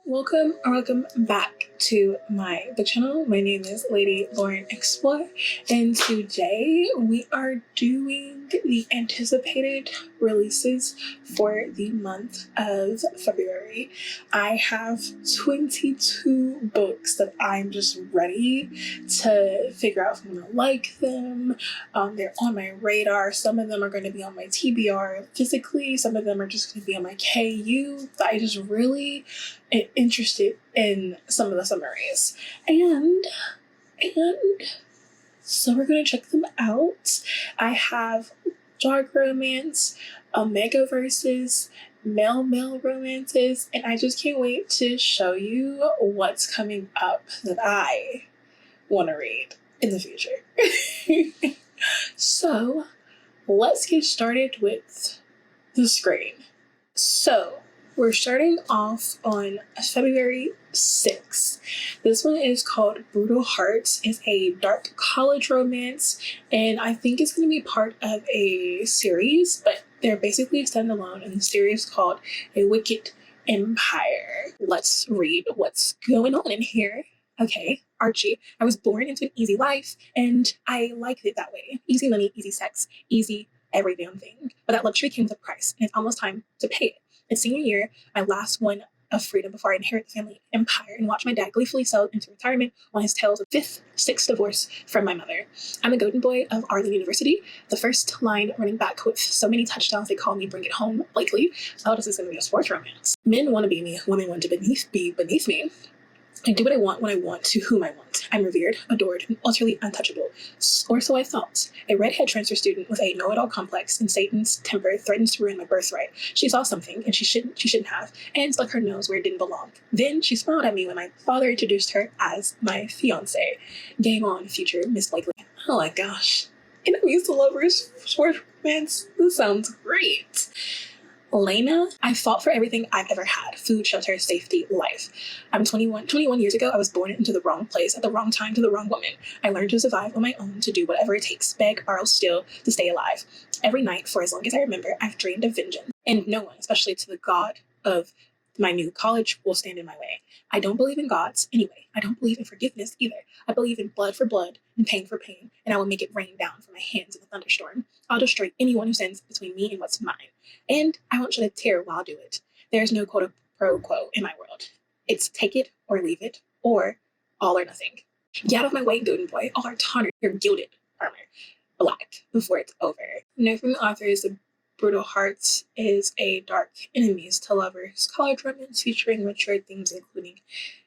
Welcome or welcome back to my book channel. My name is Lady Lauren Explore, and today we are doing the anticipated releases for the month of February. I have 22 books that I'm just ready to figure out if I'm gonna like them. They're on my radar. Some of them are going to be on my TBR physically. Some of them are just going to be on my KU. I just really interested in some of the summaries, and so we're gonna check them out. I have dark romance, omega verses, male romances, and I just can't wait to show you what's coming up that I want to read in the future. So let's get started with the screen. So we're starting off on February 6th. This one is called Brutal Hearts. It's a dark college romance, and I think it's going to be part of a series, but they're basically standalone in the series called A Wicked Empire. Let's read what's going on in here. Okay, Archie. I was born into an easy life, and I liked it that way. Easy money, easy sex, easy every damn thing. But that luxury came with a price, and it's almost time to pay it. In senior year, my last one of freedom before I inherit the family empire and watch my dad gleefully sell into retirement on his tales of sixth divorce from my mother. I'm the golden boy of Arlington University, the first line running back with so many touchdowns they call me Bring It Home Blakely. Oh, this is going to be a sports romance. Men want to be me, women want to be beneath me. I do what I want when I want to whom I want. I'm revered, adored, and utterly untouchable. Or so I thought. A redhead transfer student with a know-it-all complex and Satan's temper threatens to ruin my birthright. She saw something, and she shouldn't have, and stuck her nose where it didn't belong. Then she smiled at me when my father introduced her as my fiancé. Game on, future Miss Blakely. Oh my gosh. Enemies to lovers, sports romance. This sounds great. Lena, I fought for everything I've ever had. Food, shelter, safety, life. I'm 21 years ago, I was born into the wrong place at the wrong time to the wrong woman. I learned to survive on my own, to do whatever it takes, beg, borrow, steal, to stay alive. Every night, for as long as I remember, I've dreamed of vengeance. And no one, especially to the God of my new college, will stand in my way. I don't believe in gods anyway. I don't believe in forgiveness either. I believe in blood for blood and pain for pain, and I will make it rain down from my hands in a thunderstorm. I'll destroy anyone who stands between me and what's mine. And I won't shed a tear while I do it. There's no pro quo in my world. It's take it or leave it, or all or nothing. Get out of my way, golden boy. All are tarnished your gilded armor black before it's over. Note from the author is the Brutal Hearts is a dark enemies to lovers college romance featuring mature themes including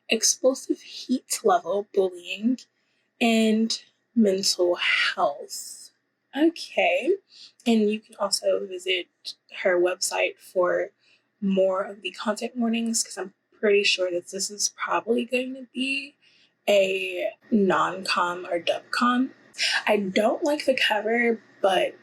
explosive heat level bullying and mental health. Okay, and you can also visit her website for more of the content warnings because I'm pretty sure that this is probably going to be a non-com or dub-com. I don't like the cover, but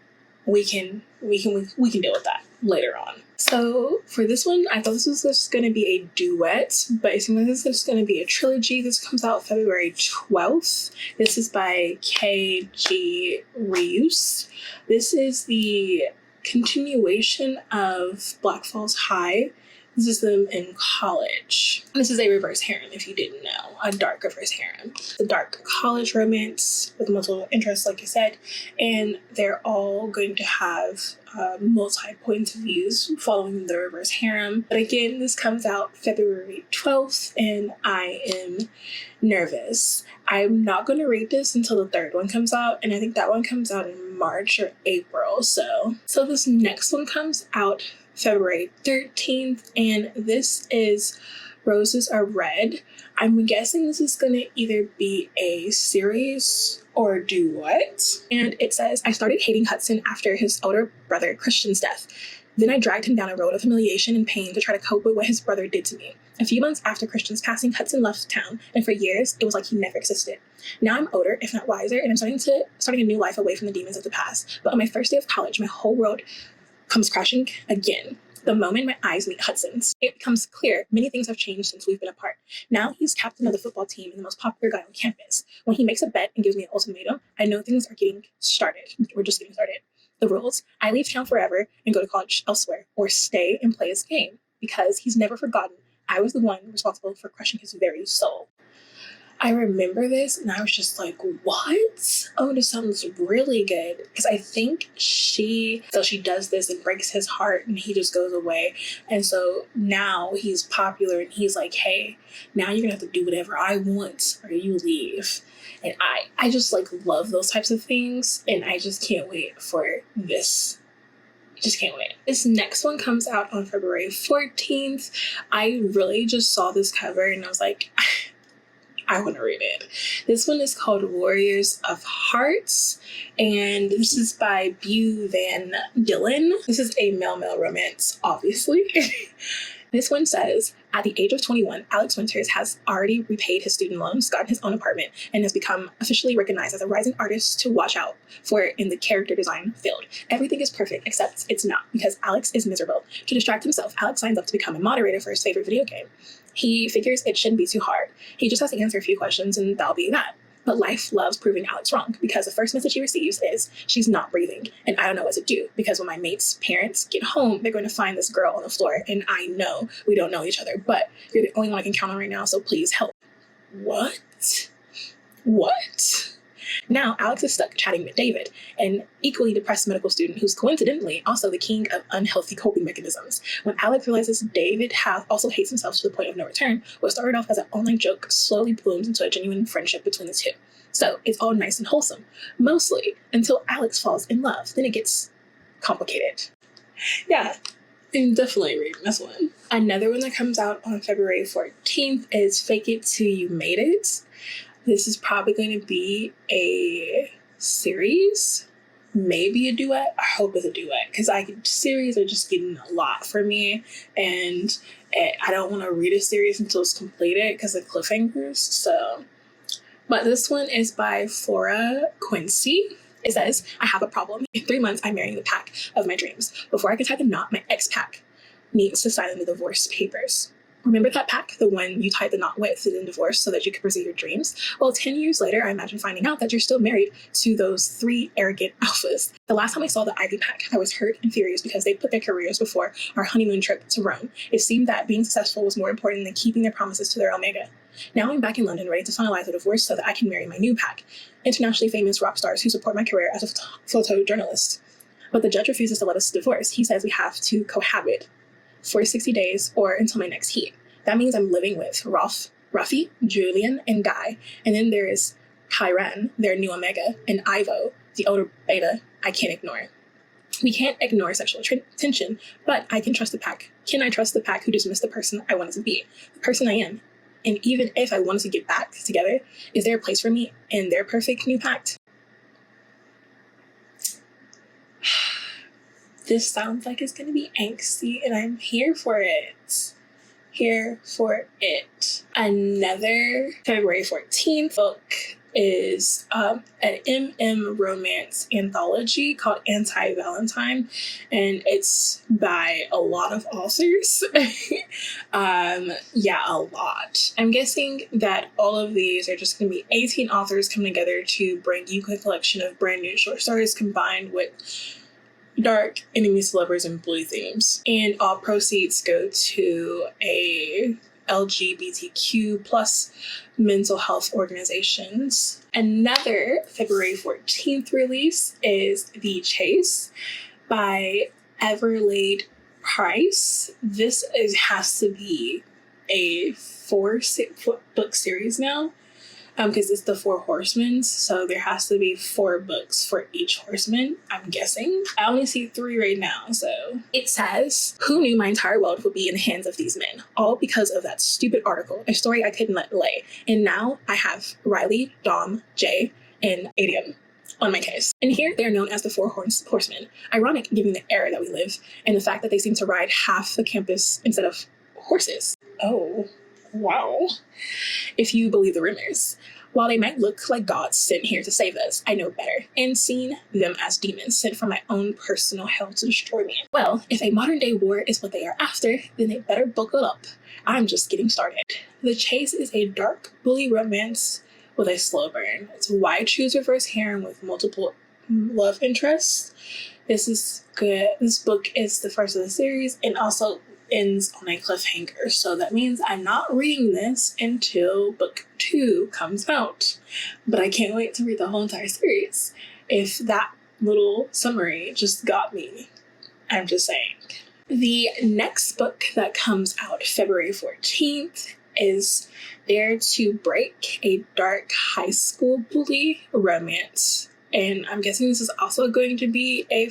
we can deal with that later on. So for this one, I thought this was just going to be a duet, but it seems like this is going to be a trilogy. This comes out February 12th. This is by K.G. Reuse. This is the continuation of Black Falls High. This is them in college. This is a reverse harem, if you didn't know. A dark reverse harem. The dark college romance with multiple interests, like I said, and they're all going to have multi-point of views following the reverse harem. But again, this comes out February 12th, and I am nervous. I'm not going to read this until the third one comes out, and I think that one comes out in March or April. So this next one comes out February 13th, and this is Roses Are Red. I'm guessing this is going to either be a series or duet. And it says, I started hating Hudson after his older brother Christian's death. Then I dragged him down a road of humiliation and pain to try to cope with what his brother did to me. A few months after Christian's passing, Hudson left town, and for years, it was like he never existed. Now I'm older, if not wiser, and I'm starting a new life away from the demons of the past. But on my first day of college, my whole world comes crashing again. The moment my eyes meet Hudson's, it becomes clear many things have changed since we've been apart. Now he's captain of the football team and the most popular guy on campus. When he makes a bet and gives me an ultimatum, I know things are getting started. We're just getting started. The rules: I leave town forever and go to college elsewhere, or stay and play his game, because he's never forgotten I was the one responsible for crushing his very soul. I remember this and I was just like, what? Oh, this sounds really good. Because I think she does this and breaks his heart and he just goes away. And so now he's popular and he's like, hey, now you're gonna have to do whatever I want or you leave. And I just like love those types of things. And I just can't wait for this. Just can't wait. This next one comes out on February 14th. I really just saw this cover and I was like, I want to read it. This one is called Warriors of Hearts, and this is by Bew Van Dillen. This is a male-male romance, obviously. This one says, at the age of 21, Alex Winters has already repaid his student loans, gotten his own apartment, and has become officially recognized as a rising artist to watch out for in the character design field. Everything is perfect, except it's not, because Alex is miserable. To distract himself, Alex signs up to become a moderator for his favorite video game. He figures it shouldn't be too hard. He just has to answer a few questions and that'll be that. But life loves proving Alex wrong, because the first message he receives is, she's not breathing, and I don't know what to do, because when my mate's parents get home, they're going to find this girl on the floor, and I know we don't know each other, but you're the only one I can count on right now, so please help. What? Now, Alex is stuck chatting with David, an equally depressed medical student who's coincidentally also the king of unhealthy coping mechanisms. When Alex realizes David also hates himself to the point of no return, what started off as an online joke slowly blooms into a genuine friendship between the two. So it's all nice and wholesome, mostly until Alex falls in love. Then it gets complicated. Yeah, I'm definitely reading this one. Another one that comes out on February 14th is Fake It Till You Made It. This is probably going to be a series, maybe a duet. I hope it's a duet, because series are just getting a lot for me, and I don't want to read a series until it's completed because of cliffhangers. So, but this one is by Flora Quincy. It says, I have a problem. In 3 months, I'm marrying the pack of my dreams. Before I can tie the knot, my ex-pack needs to sign the divorce papers. Remember that pack, the one you tied the knot with in divorce so that you could pursue your dreams? Well, 10 years later, I imagine finding out that you're still married to those 3 arrogant alphas. The last time I saw the Ivy pack, I was hurt and furious because they put their careers before our honeymoon trip to Rome. It seemed that being successful was more important than keeping their promises to their Omega. Now I'm back in London ready to finalize a divorce so that I can marry my new pack, internationally famous rock stars who support my career as a photojournalist. But the judge refuses to let us divorce. He says we have to cohabit for 60 days or until my next heat. That means I'm living with Ruffy, Julian, and Guy. And then there is Kyran, their new Omega, and Ivo, the older beta I can't ignore. We can't ignore sexual tension, but I can trust the pack. Can I trust the pack who dismissed the person I wanted to be, the person I am? And even if I wanted to get back together, is there a place for me in their perfect new pact? This sounds like it's going to be angsty, and I'm here for it. Another February 14th book is an romance anthology called Anti-Valentine, and it's by a lot of authors. A lot. I'm guessing that all of these are just going to be 18 authors coming together to bring you a collection of brand new short stories combined with dark enemies to lovers and blue themes, and all proceeds go to a LGBTQ plus mental health organizations. Another February 14th release is The Chase by Everlade Price. This has to be a 4-book series now, because it's the 4 horsemen, so there has to be 4 books for each horseman, I'm guessing. I only see 3 right now, so. It says, who knew my entire world would be in the hands of these men? All because of that stupid article, a story I couldn't let lay. And now I have Riley, Dom, Jay, and Adium on my case. And here they are known as the 4 horsemen. Ironic given the era that we live, and the fact that they seem to ride half the campus instead of horses. Oh. Wow. If you believe the rumors. While they might look like gods sent here to save us, I know better, and seen them as demons sent from my own personal hell to destroy me. Well, if a modern day war is what they are after, then they better buckle up. I'm just getting started. The Chase is a dark, bully romance with a slow burn. It's why choose reverse harem with multiple love interests. This is good. This book is the first of the series, and also ends on a cliffhanger. So that means I'm not reading this until book 2 comes out. But I can't wait to read the whole entire series. If that little summary just got me, I'm just saying. The next book that comes out February 14th is Dare to Break, a dark high school bully romance. And I'm guessing this is also going to be a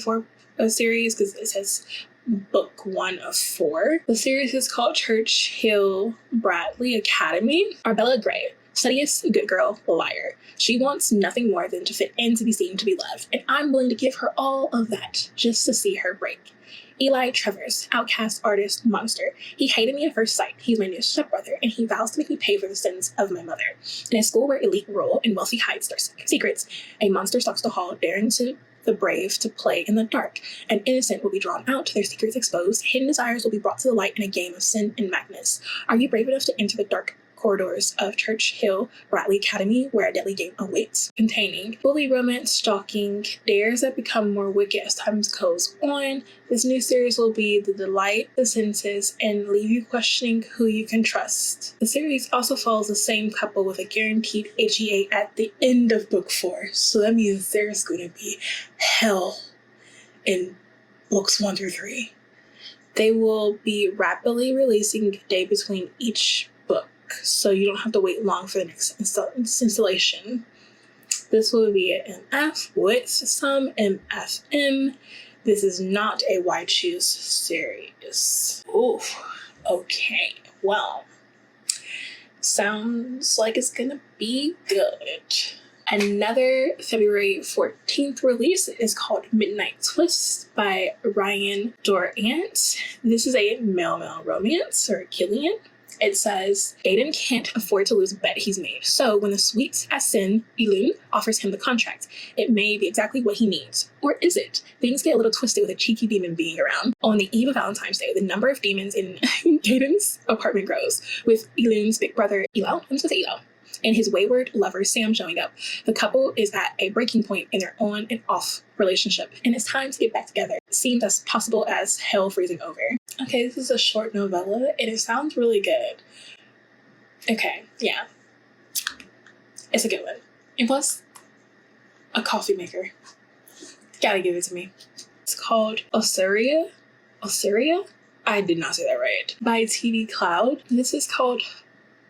series because it says book 1 of 4. The series is called Churchill Bradley Academy. Arbella Gray, studious, good girl, liar. She wants nothing more than to fit in, to be seen, to be loved. And I'm willing to give her all of that just to see her break. Eli Travers, outcast, artist, monster. He hated me at first sight. He's my new stepbrother, and he vows to make me pay for the sins of my mother. In a school where elite rule and wealthy hides their secrets, a monster stalks the hall, daring the brave to play in the dark. An innocent will be drawn out, their secrets exposed, hidden desires will be brought to the light in a game of sin and madness. Are you brave enough to enter the dark corridors of Churchill Bradley Academy, where a deadly game awaits, containing bully romance, stalking, dares that become more wicked as time goes on. This new series will be the delight the senses and leave you questioning who you can trust. The series also follows the same couple with a guaranteed HEA at the end of book 4, so that means there's going to be hell in books 1 through 3. They will be rapidly releasing day between each book, so you don't have to wait long for the next installation. This will be an MF with some MFM. This is not a Why Choose series. Ooh, okay. Well, sounds like it's gonna be good. Another February 14th release is called Midnight Twist by Ryan Durant. This is a male-male romance, or Killian. It says, Aiden can't afford to lose a bet he's made. So when the sweet as sin, Ilun, offers him the contract, it may be exactly what he needs. Or is it? Things get a little twisted with a cheeky demon being around. On the eve of Valentine's Day, the number of demons in Aiden's apartment grows, with Ilun's big brother, Elo, and his wayward lover, Sam, showing up. The couple is at a breaking point in their on and off relationship, and it's time to get back together. It seems as possible as hell freezing over. Okay, this is a short novella, and it sounds really good. Okay, yeah. It's a good one. And plus, a coffee maker. Gotta give it to me. It's called Osiria? I did not say that right. By TD Cloud. This is called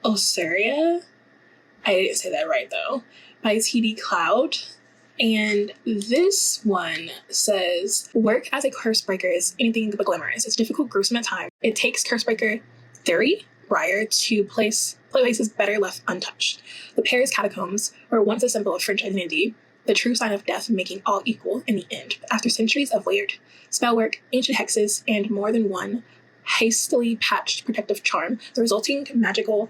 Osiria. I didn't say that right, though. By TD Cloud. And this one says, work as a cursebreaker is anything but glamorous. It's difficult, gruesome at times. It takes cursebreaker Theory Breyer to places better left untouched. The Paris catacombs were once a symbol of French identity, the true sign of death making all equal in the end. After centuries of layered spellwork, ancient hexes, and more than one hastily patched protective charm, the resulting magical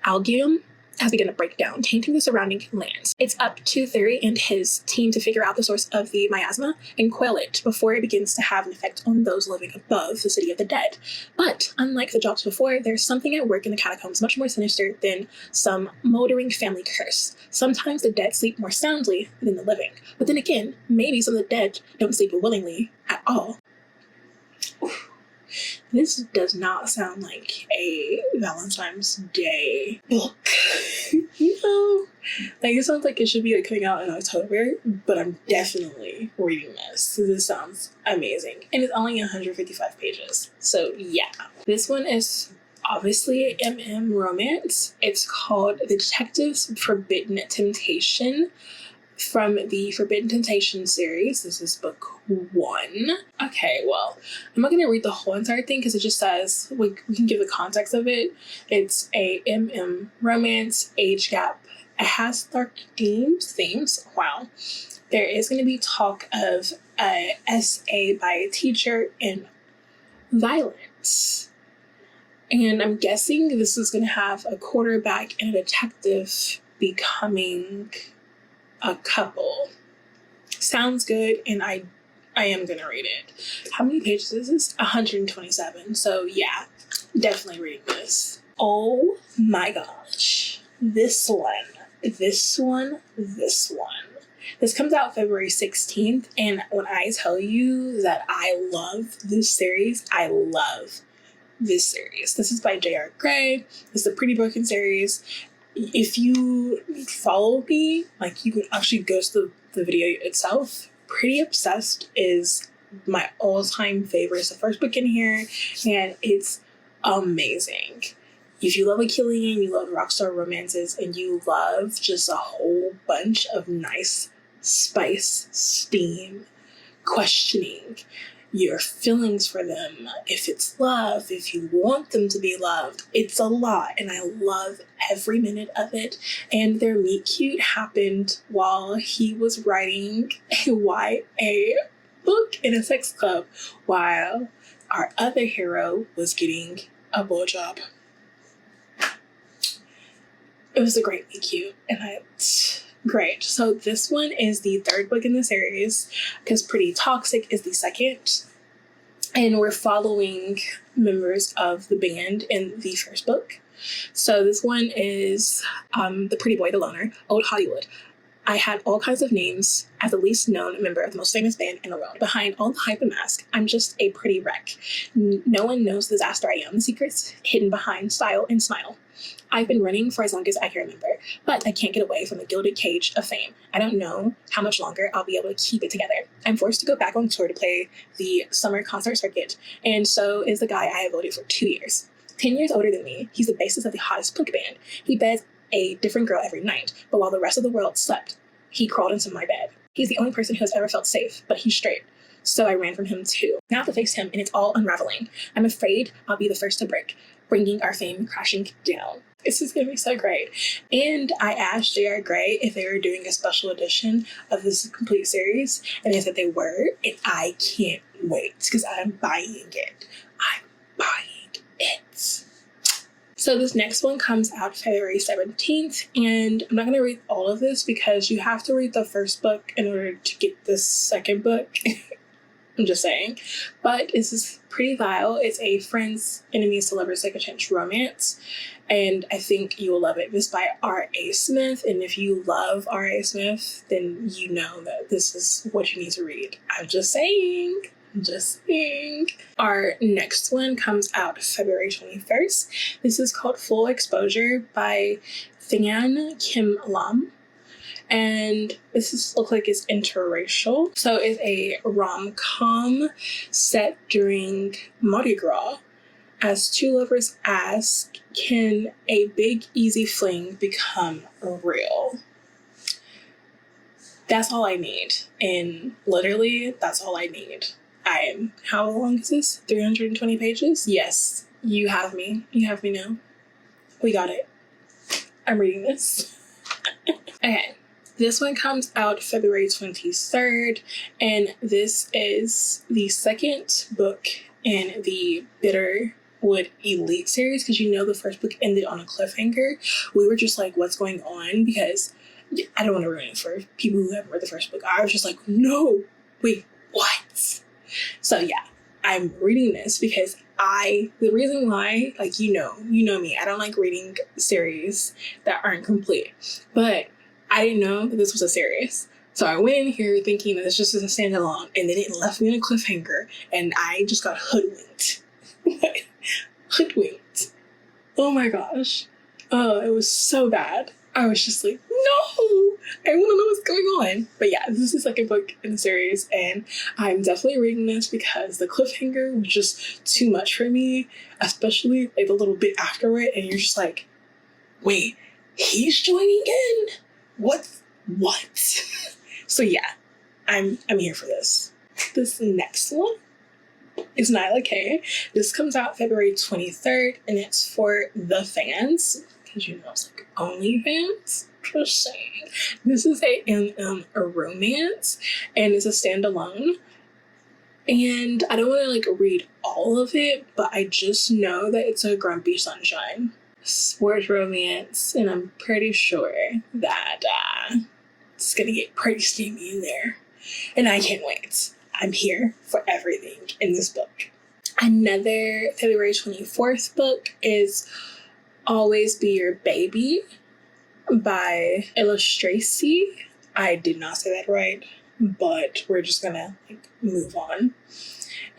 algium has begun to break down, tainting the surrounding lands. It's up to Theory and his team to figure out the source of the miasma and quell it before it begins to have an effect on those living above the city of the dead. But unlike the jobs before, there's something at work in the catacombs much more sinister than some moldering family curse. Sometimes the dead sleep more soundly than the living. But then again, maybe some of the dead don't sleep willingly at all. Oof. This does not sound like a Valentine's Day book. Like it sounds like it should be coming out in October, but I'm definitely reading this. This sounds amazing. And it's only 155 pages. So yeah. This one is obviously MM romance. It's called The Detective's Forbidden Temptation, from the Forbidden Temptation series. This is book 1. Okay, well, I'm not going to read the whole entire thing because it just says, we can give the context of it. It's a MM romance, age gap. It has dark themes. Wow. There is going to be talk of a essay by a teacher and violence. And I'm guessing this is going to have a quarterback and a detective becoming a couple. Sounds good, and I am gonna read it. How many pages is this? 127. So yeah, definitely reading this. Oh my gosh. This one. This comes out February 16th, and when I tell you that I love this series, I love this series. This is by J.R. Gray. It's the Pretty Broken series. If you follow me, like, you can actually go to the video itself. Pretty Obsessed is my all-time favorite. It's the first book in here, and it's amazing. If you love a killing, you love rockstar romances, and you love just a whole bunch of nice spice, steam, questioning your feelings for them, if it's love, if you want them to be loved, it's a lot, and I love every minute of it. And their meet cute happened while he was writing a YA book in a sex club, while our other hero was getting a blowjob. It was a great meet cute, and great. So this one is the third book in the series, because Pretty Toxic is the second. And we're following members of the band in the first book. So this one is The Pretty Boy, the Loner, Old Hollywood. I had all kinds of names as the least known member of the most famous band in the world. Behind all the hype and mask, I'm just a pretty wreck. No one knows the disaster I am. The secrets hidden behind style and smile. I've been running for as long as I can remember, but I can't get away from the gilded cage of fame. I don't know how much longer I'll be able to keep it together. I'm forced to go back on tour to play the summer concert circuit, and so is the guy I have voted for 2 years. 10 years older than me, he's the bassist of the hottest punk band. He beds a different girl every night, but while the rest of the world slept, he crawled into my bed. He's the only person who has ever felt safe, but he's straight. So I ran from him too. Now I have to face him, and it's all unraveling. I'm afraid I'll be the first to break, bringing our fame crashing down. This is going to be so great. And I asked J.R. Gray if they were doing a special edition of this complete series, and they said they were, and I can't wait, because I'm buying it. I'm buying it. So this next one comes out February 17th, and I'm not going to read all of this because you have to read the first book in order to get the second book. I'm just saying. But this is pretty vile. It's a friends, enemies to lovers, second chance romance, and I think you will love it. This is by R.A. Smith, and if you love R.A. Smith, then you know that this is what you need to read. I'm just saying. Our next one comes out February 21st. This is called Full Exposure by Than Kim Lam. And this looks like it's interracial. So it's a rom-com set during Mardi Gras. As two lovers ask, can a big easy fling become real? That's all I need. And literally, that's all I need. How long is this? 320 pages? Yes, you have me. You have me now. We got it. I'm reading this. Okay, this one comes out February 23rd, and this is the second book in the Bitterwood Elite series, because you know the first book ended on a cliffhanger. We were just like, what's going on? Because I don't want to ruin it for people who haven't read the first book. I was just like, no, wait, what? So yeah, I'm reading this because the reason why, like, you know me, I don't like reading series that aren't complete, but I didn't know that this was a series. So I went in here thinking that it's just a standalone, and then it left me in a cliffhanger, and I just got hoodwinked. Hoodwinked. Oh my gosh. Oh, it was so bad. I was just like, no, I want to know what's going on. But yeah, this is the second book in the series, and I'm definitely reading this because the cliffhanger was just too much for me, especially like the little bit after it, and you're just like, wait, he's joining in? What? So yeah, I'm here for this. This next one is Nyla K. This comes out February 23rd, and it's for the fans. Because you know it's like OnlyFans. Just saying. This is a romance, and it's a standalone. And I don't want to like read all of it, but I just know that it's a grumpy sunshine sports romance, and I'm pretty sure that it's gonna get pretty steamy in there, and I can't wait. I'm here for everything in this book. Another February 24th book is Always Be Your Baby by Illustracy. I did not say that right, but we're just gonna move on.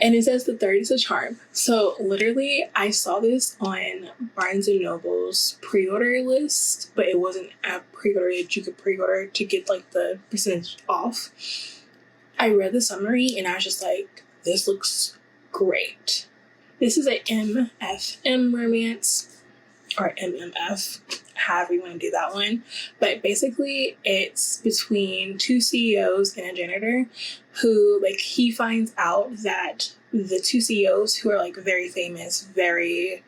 And it says the third is a charm. So literally, I saw this on Barnes & Noble's pre-order list, but it wasn't a pre-order that you could pre-order to get like the percentage off. I read the summary and I was just like, this looks great. This is a MFM romance, or MMF, however you want to do that one. But basically, it's between two CEOs and a janitor who, like, he finds out that the two CEOs, who are like very famous, very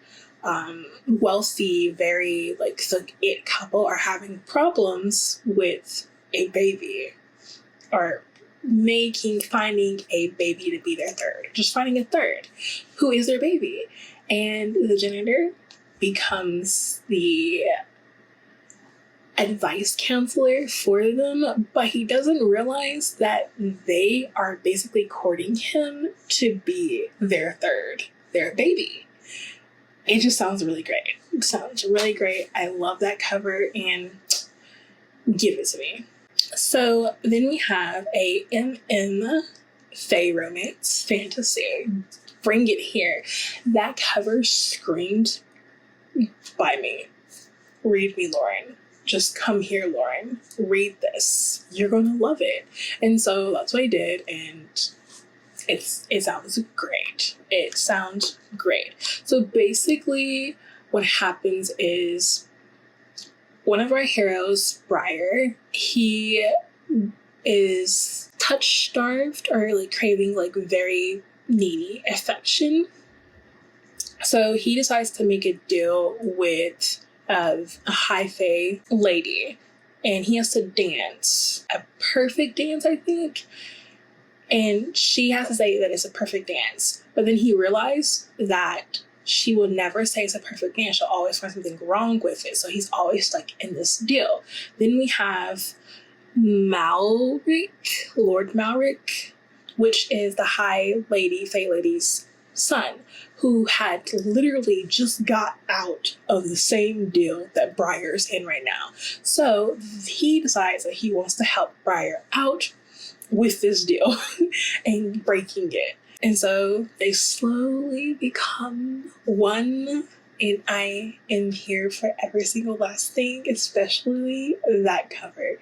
wealthy, very like the it couple, are having problems with a baby, or finding a baby to be their third, just finding a third who is their baby. And the janitor becomes the advice counselor for them, but he doesn't realize that they are basically courting him to be their third, their baby. It just sounds really great. It sounds really great. I love that cover, and give it to me. So then we have a MM Fae romance fantasy. Bring it here. That cover screamed by me. Read me, Lauren. Just come here, Lauren. Read this. You're gonna love it. And so that's what I did, and it sounds great. It sounds great. So basically what happens is, one of our heroes, Briar, he is touch-starved, or like craving like very needy affection. So he decides to make a deal with a high fae lady, and he has to dance a perfect dance, I think. And she has to say that it's a perfect dance. But then he realized that she will never say it's a perfect dance. She'll always find something wrong with it. So he's always stuck in this deal. Then we have Malric, Lord Malric, which is the high lady, fae lady's son, who had literally just got out of the same deal that Briar's in right now. So he decides that he wants to help Briar out with this deal and breaking it. And so they slowly become one, and I am here for every single last thing, especially that cover.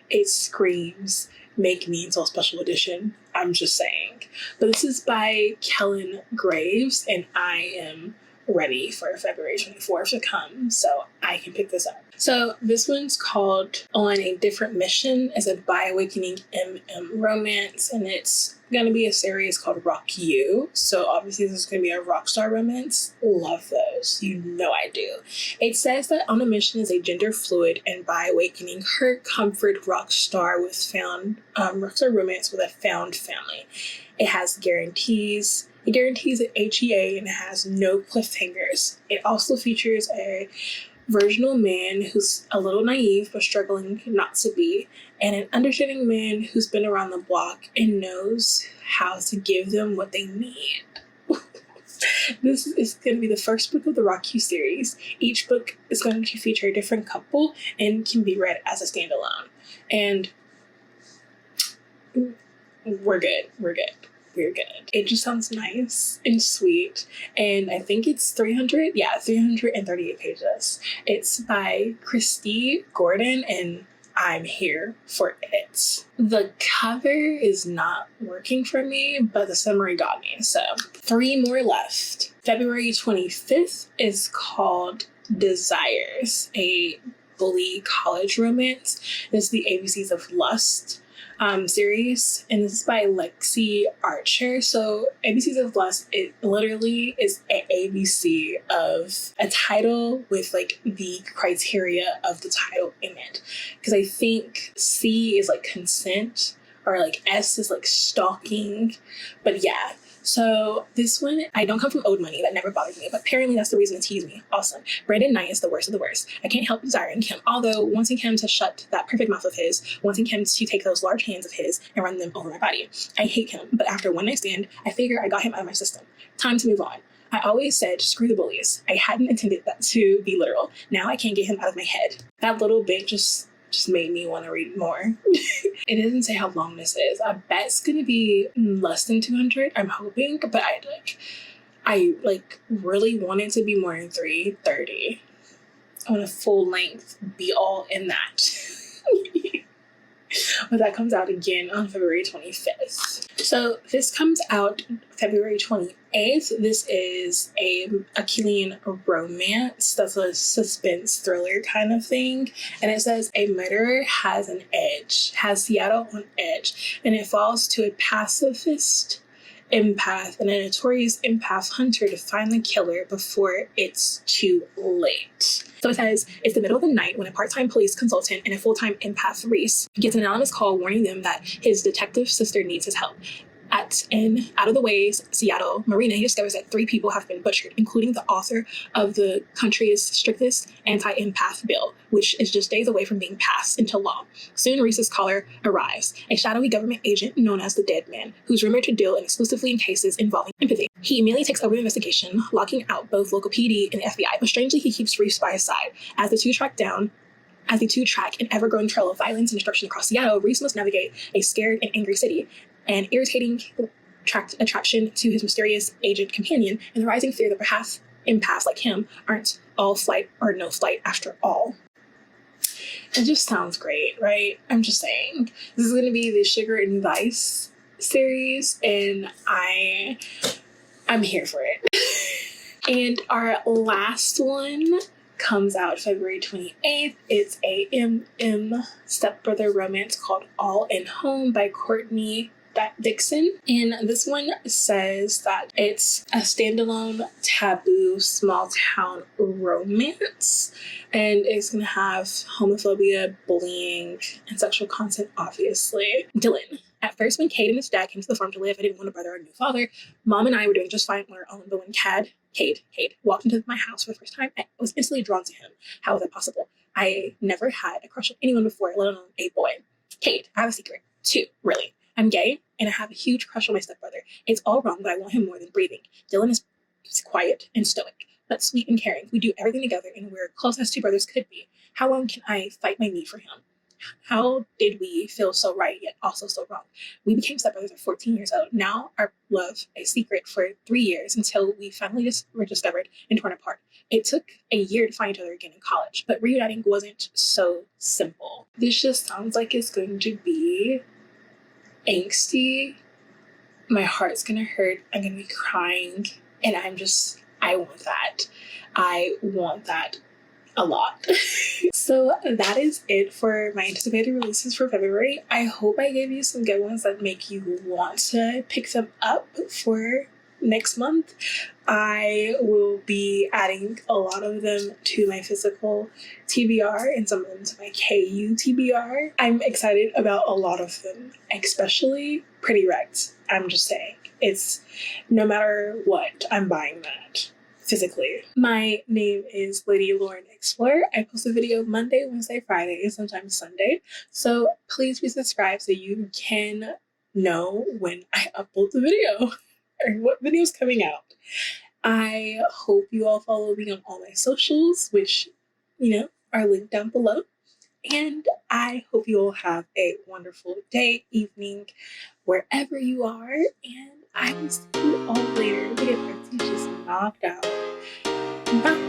It screams, make me into a special edition. I'm just saying. But this is by Kellen Graves, and I am ready for February 24th to come so I can pick this up. So this one's called On a Different Mission. It's a By Awakening MM romance, and it's going to be a series called Rock You. So obviously this is going to be a rock star romance. Love those. You know I do. It says that On a Mission is a gender fluid and by awakening her comfort rock star with rock star romance with a found family. It has guarantees. It guarantees an HEA and it has no cliffhangers. It also features a virginal man who's a little naive but struggling not to be, and an understanding man who's been around the block and knows how to give them what they need. This is going to be the first book of the Rock You series. Each book is going to feature a different couple and can be read as a standalone. And we're good. We're good. It just sounds nice and sweet, and I think it's 338 pages. It's by Christy Gordon, and I'm here for it. The cover is not working for me, but the summary got me, so 3 more left. February 25th is called Desires, a bully college romance. This is the ABCs of Lust series, and this is by Lexi Archer. So ABCs of Lust, it literally is an ABC of a title with like the criteria of the title in it, because I think C is like consent, or like S is like stalking, but yeah. So this one, I don't come from owed money. That never bothered me, but apparently that's the reason to tease me. Awesome. Brandon Knight is the worst of the worst. I can't help desiring him, although wanting him to shut that perfect mouth of his, wanting him to take those large hands of his and run them over my body. I hate him, but after one night stand, I figure I got him out of my system. Time to move on. I always said, screw the bullies. I hadn't intended that to be literal. Now I can't get him out of my head. That little bit just just made me want to read more. It doesn't say how long this is. I bet it's gonna be less than 200. I'm hoping, but I really want it to be more than 330. I want a full length, be all in that. But that comes out again on February 25th. So this comes out February 28th. This is a Achillean romance. That's a suspense thriller kind of thing. And it says a murderer has Seattle on edge, and it falls to a pacifist empath and a notorious empath hunter to find the killer before it's too late. So it says it's the middle of the night when a part-time police consultant and a full-time empath, Reese, gets an anonymous call warning them that his detective sister needs his help. At an out-of-the-way Seattle marina, he discovers that 3 people have been butchered, including the author of the country's strictest anti-empath bill, which is just days away from being passed into law. Soon, Reese's caller arrives, a shadowy government agent known as the Dead Man, who's rumored to deal exclusively in cases involving empathy. He immediately takes over the investigation, locking out both local PD and the FBI, but strangely, he keeps Reese by his side. As the two track an ever-growing trail of violence and destruction across Seattle, Reese must navigate a scared and angry city, an irritating attraction to his mysterious agent companion, and the rising fear that perhaps empaths like him aren't all flight or no flight after all. It just sounds great, right? I'm just saying. This is going to be the Sugar and Vice series, and I'm here for it. And our last one comes out February 28th. It's a stepbrother romance called All in Home by Courtney Dixon. And this one says that it's a standalone taboo small town romance, and it's gonna have homophobia, bullying, and sexual content, obviously. Dylan. At first, when Cade and his dad came to the farm to live, I didn't want a brother or a new father. Mom and I were doing just fine on our own, but when Cade walked into my house for the first time, I was instantly drawn to him. How was that possible? I never had a crush on anyone before, let alone a boy. Cade, I have a secret. 2, really. I'm gay, and I have a huge crush on my stepbrother. It's all wrong, but I want him more than breathing. Dylan is quiet and stoic, but sweet and caring. We do everything together, and we're close as 2 brothers could be. How long can I fight my need for him? How did we feel so right, yet also so wrong? We became stepbrothers at 14 years old. Now our love a secret for 3 years until we finally were discovered and torn apart. It took a year to find each other again in college, but reuniting wasn't so simple. This just sounds like it's going to be angsty. My heart's gonna hurt. I'm gonna be crying, and I want that. I want that a lot. So that is it for my anticipated releases for February. I hope I gave you some good ones that make you want to pick them up for next month. I will be adding a lot of them to my physical TBR and some of them to my KU TBR. I'm excited about a lot of them, especially Pretty Wrecked. I'm just saying, it's no matter what, I'm buying that physically. My name is Lady Lauren Explorer. I post a video Monday, Wednesday, Friday, and sometimes Sunday. So please be subscribed so you can know when I upload the video or what video is coming out. I hope you all follow me on all my socials, which, are linked down below. And I hope you all have a wonderful day, evening, wherever you are. And I will see you all later. The get just knocked out. Bye.